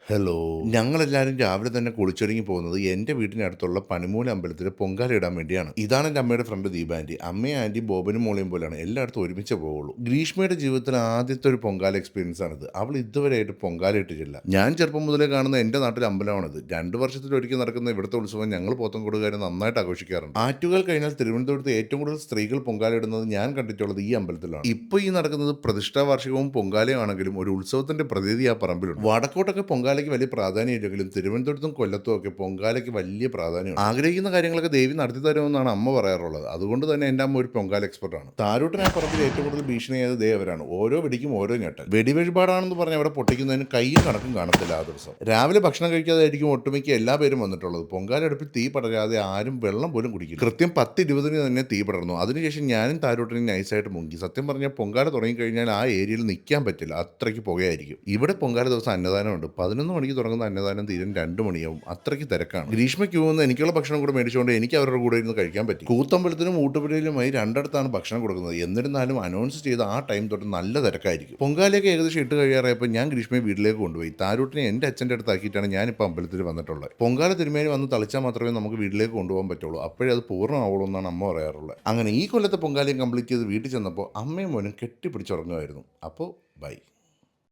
Hello. ഞങ്ങളെല്ലാവരും രാവിലെ തന്നെ കുളിച്ചൊരുങ്ങി പോകുന്നത് എൻ്റെ വീടിനടുത്തുള്ള പനിമൂല അമ്പലത്തിൽ പൊങ്കാല ഇടാൻ വേണ്ടിയാണ്. ഇതാണ് എൻ്റെ അമ്മയുടെ ഫ്രണ്ട് ദീപ ആൻറ്റി. അമ്മയും ആൻറ്റി ബോബനും മോളെയും പോലെയാണ് എല്ലായിടത്തും ഒരുമിച്ച് പോവുള്ളൂ. ഗ്രീഷ്മയുടെ ജീവിതത്തിൽ ആദ്യത്തെ ഒരു പൊങ്കാല എക്സ്പീരിയൻസ് ആണിത്. അവൾ ഇതുവരെയായിട്ട് പൊങ്കാല ഇട്ടിട്ടില്ല. ഞാൻ ചെറുപ്പം മുതലേ കാണുന്ന എൻ്റെ നാട്ടിലെ അമ്പലമാണിത്. 2 വർഷത്തിലൊരിക്കൽ നടക്കുന്ന ഇവിടുത്തെ ഉത്സവം ഞങ്ങൾ പോത്തൻകോടുകാർ നന്നായിട്ട് ആഘോഷിക്കാറുണ്ട്. ആറ്റുകാൽ കഴിഞ്ഞാൽ തിരുവനന്തപുരത്ത് ഏറ്റവും കൂടുതൽ സ്ത്രീകൾ പൊങ്കാല ഇടുന്നത് ഞാൻ കണ്ടിട്ടുള്ളത് ഈ അമ്പലത്തിലാണ്. ഇപ്പോൾ ഈ നടക്കുന്നത് പ്രതിഷ്ഠാ വാർഷികവും പൊങ്കാലയും ആണെങ്കിലും ഒരു ഉത്സവത്തിന്റെ പ്രതീതി ആ പറമ്പിലുണ്ട്. വടക്കോട്ടൊക്കെ പൊങ്കാലയ്ക്ക് വലിയ പ്രാധാന്യമില്ലെങ്കിലും തിരുവനന്തപുരത്തും കൊല്ലത്തും ഒക്കെ പൊങ്കാലയ്ക്ക് വലിയ പ്രാധാന്യമാണ്. ആഗ്രഹിക്കുന്ന കാര്യങ്ങളൊക്കെ ദേവി നടത്തി തരുമെന്നാണ് അമ്മ പറയാറുള്ളത്. അതുകൊണ്ട് തന്നെ എൻ്റെ അമ്മ ഒരു പൊങ്കാല എക്സ്പെർട്ടാണ്. താരൂട്ടിനായ പറമ്പിൽ ഏറ്റവും കൂടുതൽ ഭീഷണിയായത് ദേവരാണ്. ഓരോ വെടിക്കും ഓരോ ഞെട്ടൽ. വെടിവഴിപാടാണെന്ന് പറഞ്ഞ് അവിടെ പൊട്ടിക്കുന്നതിന് കൈയും കണക്കും കാണത്തില്ല ആ ദിവസം. രാവിലെ ഭക്ഷണം കഴിക്കാതായിരിക്കും ഒട്ടുമിക്ക എല്ലാ പേരും വന്നിട്ടുള്ളത്. പൊങ്കാല അടുപ്പിൽ തീ പടരാതെ ആരും വെള്ളം പോലും കുടിക്കില്ല. കൃത്യം 10:20 തന്നെ തീ പടർന്നു. അതിനുശേഷം ഞാനും താരൂട്ടിനും നൈസായിട്ട് മുങ്ങി. സത്യം പറഞ്ഞാൽ പൊങ്കാല തുടങ്ങിക്കഴിഞ്ഞാൽ ആ ഏരിയയിൽ നിൽക്കാൻ പറ്റില്ല, അത്രയ്ക്ക് പുകയായിരിക്കും. ഇവിടെ പൊങ്കാല ദിവസം അന്നദാനമുണ്ട്. 11 മണിക്ക് തുടങ്ങുന്ന അന്നദാനം തീരും 2 മണിയാവും. അത്രയ്ക്ക് തിരക്കാണ്. ഗ്രീഷ്മ ക്യൂ നിന്ന് എനിക്കുള്ള ഭക്ഷണം കൂടെ മേടിച്ചുകൊണ്ട് എനിക്ക് അവരുടെ കൂടെ ഇരുന്ന് കഴിക്കാൻ പറ്റി. കൂത്തമ്പലത്തിനും ഊട്ടുപുരയിലുമായി രണ്ടിടത്താണ് ഭക്ഷണം കൊടുക്കുന്നത്. എന്നിരുന്നാലും അനൗൺസ് ചെയ്ത ആ ടൈം തൊട്ട് നല്ല തിരക്കായിരിക്കും. പൊങ്കാലയൊക്കെ ഏകദേശം ഇട്ട് കഴിയാറായപ്പോൾ ഞാൻ ഗ്രീഷ്മയെ വീട്ടിലേക്ക് കൊണ്ടുപോയി. താരൂട്ടിനെ എൻ്റെ അച്ഛൻ്റെ അടുത്താക്കിയിട്ടാണ് ഞാനിപ്പോൾ അമ്പലത്തിൽ വന്നിട്ടുള്ളത്. പൊങ്കാല തിരുമേനി വന്ന് തളിച്ചാൽ മാത്രമേ നമുക്ക് വീട്ടിലേക്ക് കൊണ്ടുപോകാൻ പറ്റുള്ളൂ. അപ്പോഴേ അത് പൂർണ്ണമാവുള്ളൂ എന്നാണ് അമ്മ പറയാറുള്ളത്. അങ്ങനെ ഈ കൊല്ലത്തെ പൊങ്കാലയും കംപ്ലീറ്റ് ചെയ്ത് വീട്ടിൽ ചെന്നപ്പോൾ അമ്മയും മോനും കെട്ടിപ്പിടിച്ചുറങ്ങുമായിരുന്നു. അപ്പോൾ ബൈ.